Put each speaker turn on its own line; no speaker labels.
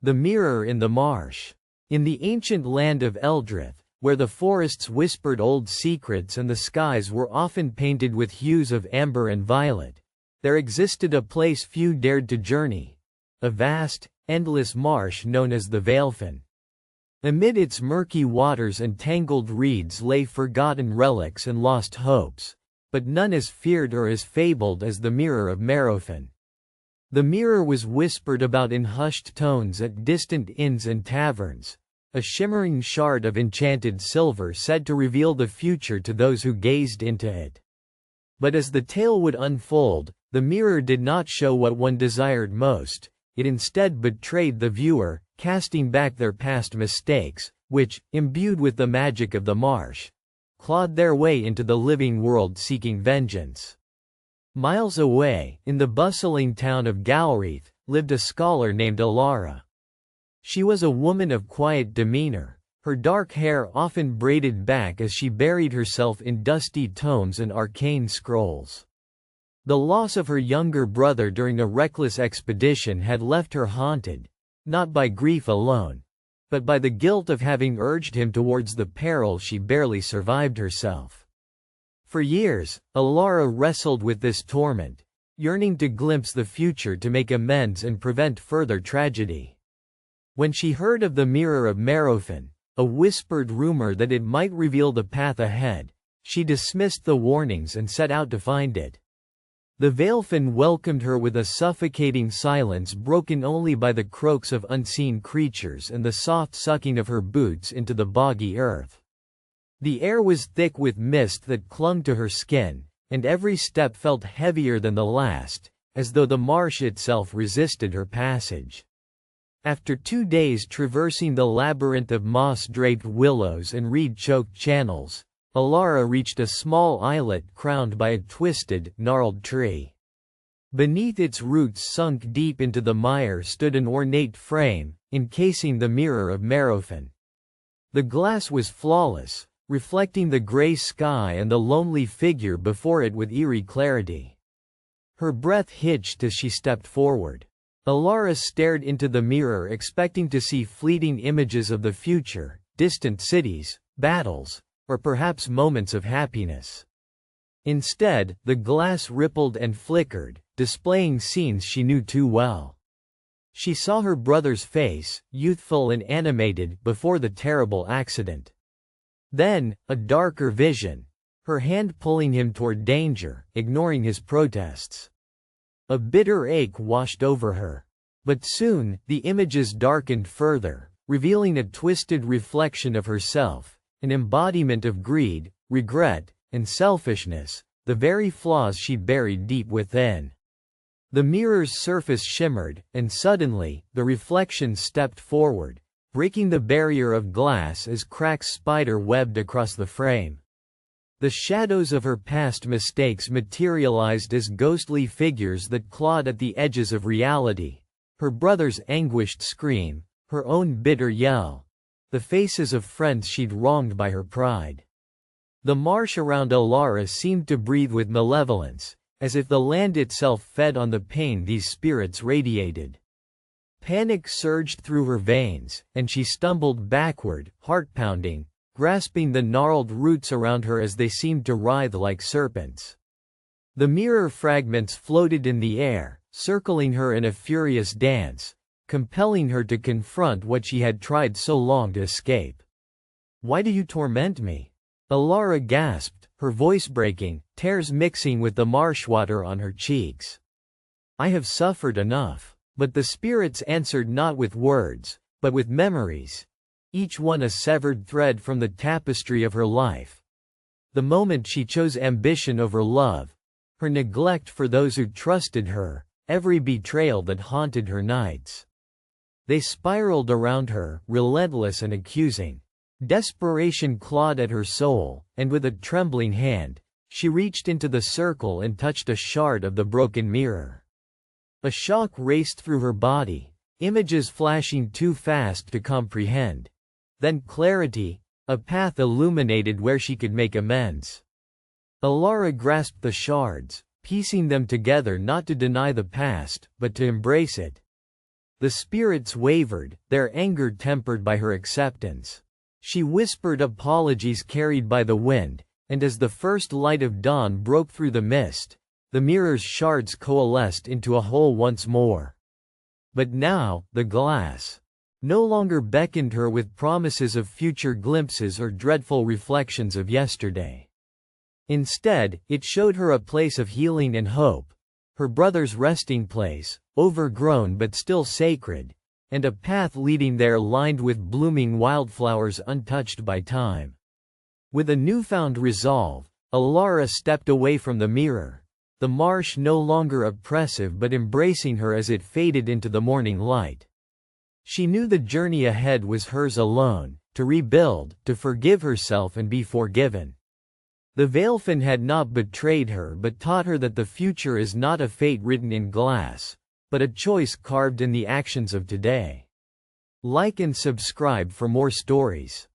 The Mirror in the Marsh. In the ancient land of Eldrith, where the forests whispered old secrets and the skies were often painted with hues of amber and violet, there existed a place few dared to journey, a vast, endless marsh known as the Valefen. Amid its murky waters and tangled reeds lay forgotten relics and lost hopes, but none as feared or as fabled as the Mirror of Merofen. The mirror was whispered about in hushed tones at distant inns and taverns, a shimmering shard of enchanted silver said to reveal the future to those who gazed into it. But as the tale would unfold, the mirror did not show what one desired most, it instead betrayed the viewer, casting back their past mistakes, which, imbued with the magic of the marsh, clawed their way into the living world seeking vengeance. Miles away, in the bustling town of Galreath, lived a scholar named Alara. She was a woman of quiet demeanor, her dark hair often braided back as she buried herself in dusty tomes and arcane scrolls. The loss of her younger brother during a reckless expedition had left her haunted, not by grief alone, but by the guilt of having urged him towards the peril she barely survived herself. For years, Alara wrestled with this torment, yearning to glimpse the future to make amends and prevent further tragedy. When she heard of the Mirror of Merofen, a whispered rumor that it might reveal the path ahead, she dismissed the warnings and set out to find it. The Valefen welcomed her with a suffocating silence broken only by the croaks of unseen creatures and the soft sucking of her boots into the boggy earth. The air was thick with mist that clung to her skin, and every step felt heavier than the last, as though the marsh itself resisted her passage. After 2 days traversing the labyrinth of moss-draped willows and reed-choked channels, Alara reached a small islet crowned by a twisted, gnarled tree. Beneath its roots sunk deep into the mire stood an ornate frame, encasing the Mirror of Merofen. The glass was flawless, reflecting the gray sky and the lonely figure before it with eerie clarity. Her breath hitched as she stepped forward. Alara stared into the mirror expecting to see fleeting images of the future, distant cities, battles, or perhaps moments of happiness. Instead, the glass rippled and flickered, displaying scenes she knew too well. She saw her brother's face, youthful and animated, before the terrible accident. Then, a darker vision, her hand pulling him toward danger, ignoring his protests. A bitter ache washed over her. But soon, the images darkened further, revealing a twisted reflection of herself, an embodiment of greed, regret, and selfishness, the very flaws she'd buried deep within. The mirror's surface shimmered, and suddenly, the reflection stepped forward, breaking the barrier of glass as cracks spider-webbed across the frame. The shadows of her past mistakes materialized as ghostly figures that clawed at the edges of reality, her brother's anguished scream, her own bitter yell, the faces of friends she'd wronged by her pride. The marsh around Alara seemed to breathe with malevolence, as if the land itself fed on the pain these spirits radiated. Panic surged through her veins, and she stumbled backward, heart-pounding, grasping the gnarled roots around her as they seemed to writhe like serpents. The mirror fragments floated in the air, circling her in a furious dance, compelling her to confront what she had tried so long to escape. "Why do you torment me?" Alara gasped, her voice breaking, tears mixing with the marsh water on her cheeks. "I have suffered enough." But the spirits answered not with words, but with memories, each one a severed thread from the tapestry of her life. The moment she chose ambition over love, her neglect for those who trusted her, every betrayal that haunted her nights. They spiraled around her, relentless and accusing. Desperation clawed at her soul, and with a trembling hand, she reached into the circle and touched a shard of the broken mirror. A shock raced through her body, images flashing too fast to comprehend. Then clarity, a path illuminated where she could make amends. Alara grasped the shards, piecing them together not to deny the past, but to embrace it. The spirits wavered, their anger tempered by her acceptance. She whispered apologies carried by the wind, and as the first light of dawn broke through the mist, the mirror's shards coalesced into a whole once more. But now, the glass no longer beckoned her with promises of future glimpses or dreadful reflections of yesterday. Instead, it showed her a place of healing and hope, her brother's resting place, overgrown but still sacred, and a path leading there lined with blooming wildflowers untouched by time. With a newfound resolve, Alara stepped away from the mirror, the marsh no longer oppressive but embracing her as it faded into the morning light. She knew the journey ahead was hers alone, to rebuild, to forgive herself and be forgiven. The Veilfin had not betrayed her but taught her that the future is not a fate written in glass, but a choice carved in the actions of today. Like and subscribe for more stories.